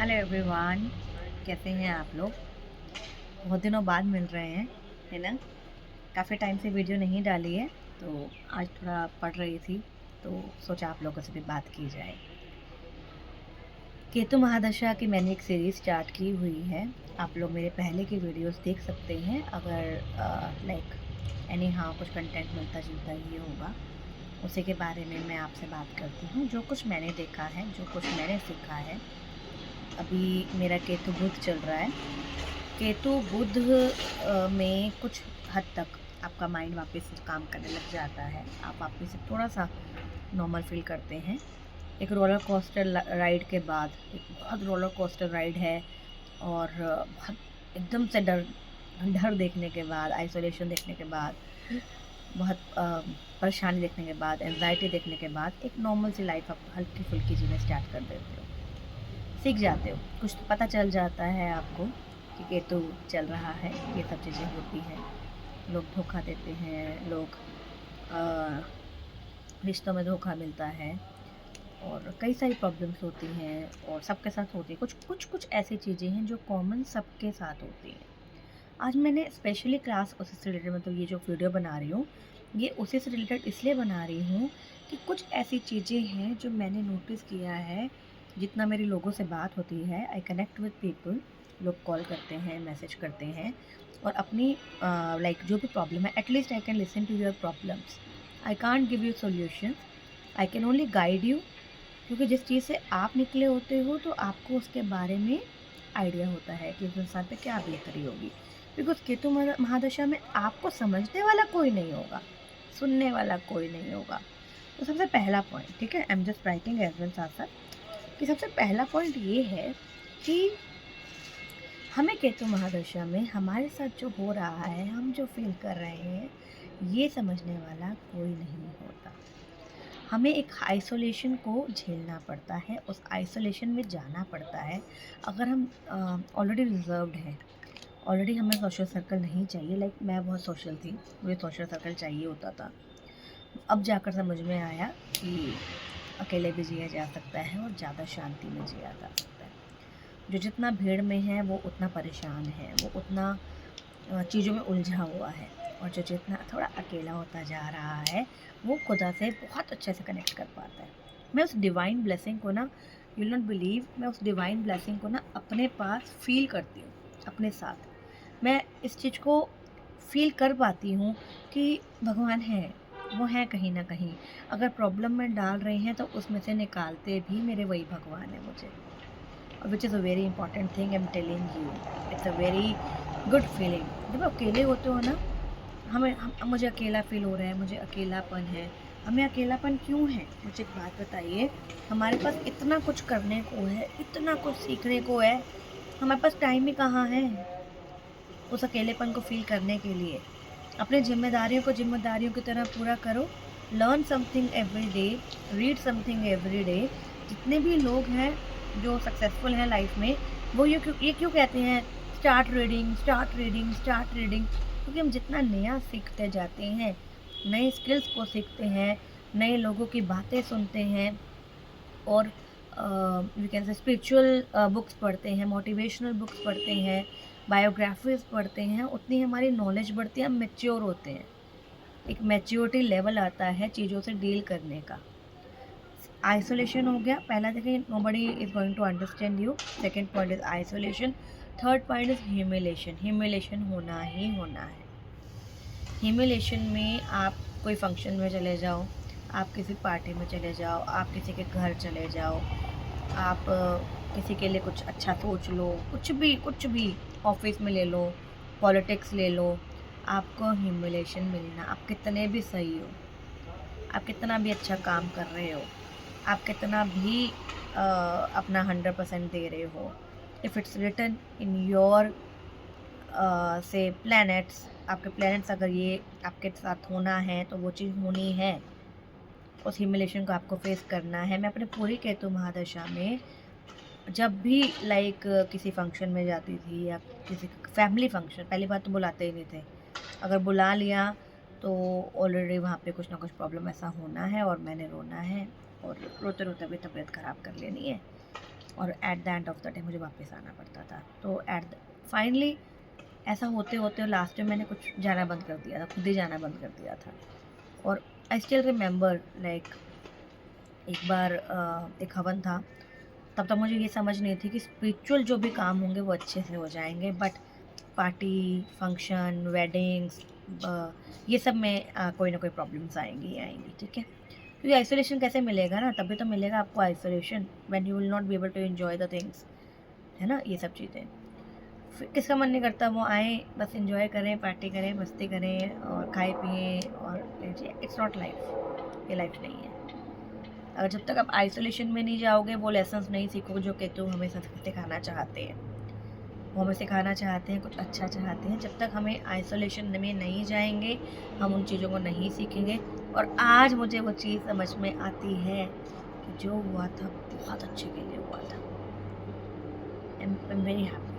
Hello everyone, कैसे हैं आप लोग। बहुत दिनों बाद मिल रहे हैं, है ना। काफ़ी टाइम से वीडियो नहीं डाली है, तो आज थोड़ा पढ़ रही थी तो सोचा आप लोगों से भी बात की जाए। केतु महादशा की मैंने एक सीरीज़ स्टार्ट की हुई है। आप लोग मेरे पहले के वीडियोस देख सकते हैं अगर लाइक एनी हाँ कुछ कंटेंट मिलता जुलता ये होगा, उसी के बारे में मैं आपसे बात करती हूँ। जो कुछ मैंने देखा है, जो कुछ मैंने सीखा है। अभी मेरा केतु बुध चल रहा है। केतु बुध में कुछ हद तक आपका माइंड वापस से काम करने लग जाता है। आप वापस से थोड़ा सा नॉर्मल फील करते हैं। एक रोलर कोस्टर राइड के बाद, एक बहुत रोलर कोस्टर राइड है और बहुत एकदम से डर डर देखने के बाद, आइसोलेशन देखने के बाद, बहुत परेशानी देखने के बाद, एंजाइटी देखने के बाद एक नॉर्मल सी लाइफ आप हल्की फुल्की जीना स्टार्ट कर देते हो, सीख जाते हो। कुछ तो पता चल जाता है आपको कि केतु चल रहा है, ये सब चीज़ें होती हैं। लोग धोखा देते हैं, लोग रिश्तों में धोखा मिलता है और कई सारी प्रॉब्लम्स होती हैं और सबके साथ होती है। कुछ ऐसी चीज़ें हैं जो कॉमन सबके साथ होती हैं। आज मैंने स्पेशली क्लास उसी से रिलेटेड, मतलब ये जो वीडियो बना रही हूँ, ये उसी से रिलेटेड इसलिए बना रही हूँ कि कुछ ऐसी चीज़ें हैं जो मैंने नोटिस किया है। जितना मेरी लोगों से बात होती है, आई कनेक्ट विद पीपल, लोग कॉल करते हैं, मैसेज करते हैं और अपनी लाइक जो भी प्रॉब्लम है, at least I can listen to your problems. I can't give you solution, I can only guide you. क्योंकि जिस चीज़ से आप निकले होते हो तो आपको उसके बारे में आइडिया होता है कि उस इंसान पे क्या बेहतरी होगी। बिकॉज केतु महादशा में आपको समझने वाला कोई नहीं होगा, सुनने वाला कोई नहीं होगा। तो सबसे पहला पॉइंट, ठीक है, I am just writing as well साथ साथ, कि सबसे पहला पॉइंट ये है कि हमें केतु महादशा में हमारे साथ जो हो रहा है, हम जो फील कर रहे हैं, ये समझने वाला कोई नहीं होता। हमें एक आइसोलेशन को झेलना पड़ता है, उस आइसोलेशन में जाना पड़ता है। अगर हम ऑलरेडी रिजर्व्ड हैं, ऑलरेडी हमें सोशल सर्कल नहीं चाहिए। लाइक मैं बहुत सोशल थी, मुझे सोशल सर्कल चाहिए होता था। अब जाकर समझ में आया कि अकेले भी जिया जा सकता है और ज़्यादा शांति में जिया जा सकता है। जो जितना भीड़ में है वो उतना परेशान है, वो उतना चीज़ों में उलझा हुआ है। और जो जितना थोड़ा अकेला होता जा रहा है, वो खुदा से बहुत अच्छे से कनेक्ट कर पाता है। मैं उस डिवाइन ब्लेसिंग को ना, यू विल नॉट बिलीव, मैं उस डिवाइन ब्लेसिंग को ना अपने पास फील करती हूँ, अपने साथ। मैं इस चीज़ को फील कर पाती हूँ कि भगवान है, वो है कहीं ना कहीं। अगर प्रॉब्लम में डाल रहे हैं तो उसमें से निकालते भी मेरे वही भगवान है मुझे। Which is a very important thing, I am telling you, it's a very good feeling. जब आप अकेले होते हो ना, मुझे अकेला फील हो रहा है, मुझे अकेलापन है। हमें अकेलापन क्यों है, मुझे एक बात बताइए। हमारे पास इतना कुछ करने को है, इतना कुछ सीखने को है, हमारे पास टाइम ही कहाँ है उस अकेलेपन को फील करने के लिए। अपने जिम्मेदारियों को जिम्मेदारियों की तरह पूरा करो। Learn something every day, read something every day. जितने भी लोग हैं जो सक्सेसफुल हैं लाइफ में, वो ये क्यों कहते हैं start reading, start reading, start reading? क्योंकि हम जितना नया सीखते जाते हैं, नए स्किल्स को सीखते हैं, नए लोगों की बातें सुनते हैं और we can say spiritual books पढ़ते हैं, मोटिवेशनल बुक्स पढ़ते हैं, बायोग्राफीज पढ़ते हैं, उतनी हमारी नॉलेज बढ़ती है, हम मैच्योर होते हैं। एक मैच्योरिटी लेवल आता है चीज़ों से डील करने का। आइसोलेशन हो गया पहला, देखिए nobody is going to understand you. Second point is isolation. Third point is humiliation. Humiliation होना ही होना है। ह्यूमिलेशन में आप कोई फंक्शन में चले जाओ, आप किसी पार्टी में चले जाओ, आप किसी के घर चले जाओ, आप किसी के लिए कुछ अच्छा सोच लो, कुछ भी ऑफिस में ले लो, पॉलिटिक्स ले लो, आपको ह्यूमिलेशन मिलना। आप कितने भी सही हो, आप कितना भी अच्छा काम कर रहे हो, आप कितना भी अपना 100% दे रहे हो, if it's written in your say planets, आपके प्लैनेट्स अगर ये आपके साथ होना है तो वो चीज़ होनी है। उस ह्यूमिलेशन को आपको फेस करना है। मैं अपने पूरी केतु महादशा में जब भी लाइक किसी फंक्शन में जाती थी या किसी फैमिली फंक्शन, पहली बात तो बुलाते ही नहीं थे। अगर बुला लिया तो ऑलरेडी वहाँ पे कुछ ना कुछ प्रॉब्लम ऐसा होना है और मैंने रोना है और रोते रोते भी तबीयत ख़राब कर लेनी है। और at the end of the day मुझे वापस आना पड़ता था। तो फाइनली ऐसा होते होते लास्ट में मैंने कुछ जाना बंद कर दिया था, खुद ही जाना बंद कर दिया था। और आई स्टिल रिमेंबर लाइक एक बार एक हवन था, तब तक मुझे ये समझ नहीं थी कि स्पिरिचुअल जो भी काम होंगे वो अच्छे से हो जाएंगे, बट पार्टी, फंक्शन, वेडिंग्स, ये सब में कोई ना कोई प्रॉब्लम्स आएंगी ही आएंगी, ठीक है। क्योंकि आइसोलेशन कैसे मिलेगा ना, तभी तो मिलेगा आपको isolation when you will not be able to enjoy the things, है ना, ये सब चीज़ें। फिर किसका मन नहीं करता वो आए, बस एंजॉय करें, पार्टी करें, मस्ती करें और खाए पिए और लेजिए। इट्स नॉट लाइफ, ये लाइफ नहीं है। अगर जब तक आप आइसोलेशन में नहीं जाओगे, वो लेसन्स नहीं सीखोगे जो कि तुम हमें सिखाना चाहते हैं। वो हमें सिखाना चाहते हैं, कुछ अच्छा चाहते हैं। जब तक हमें आइसोलेशन में नहीं जाएंगे, हम उन चीज़ों को नहीं सीखेंगे। और आज मुझे वो चीज़ समझ में आती है कि जो हुआ था बहुत अच्छे के लिए हुआ था। I am very happy.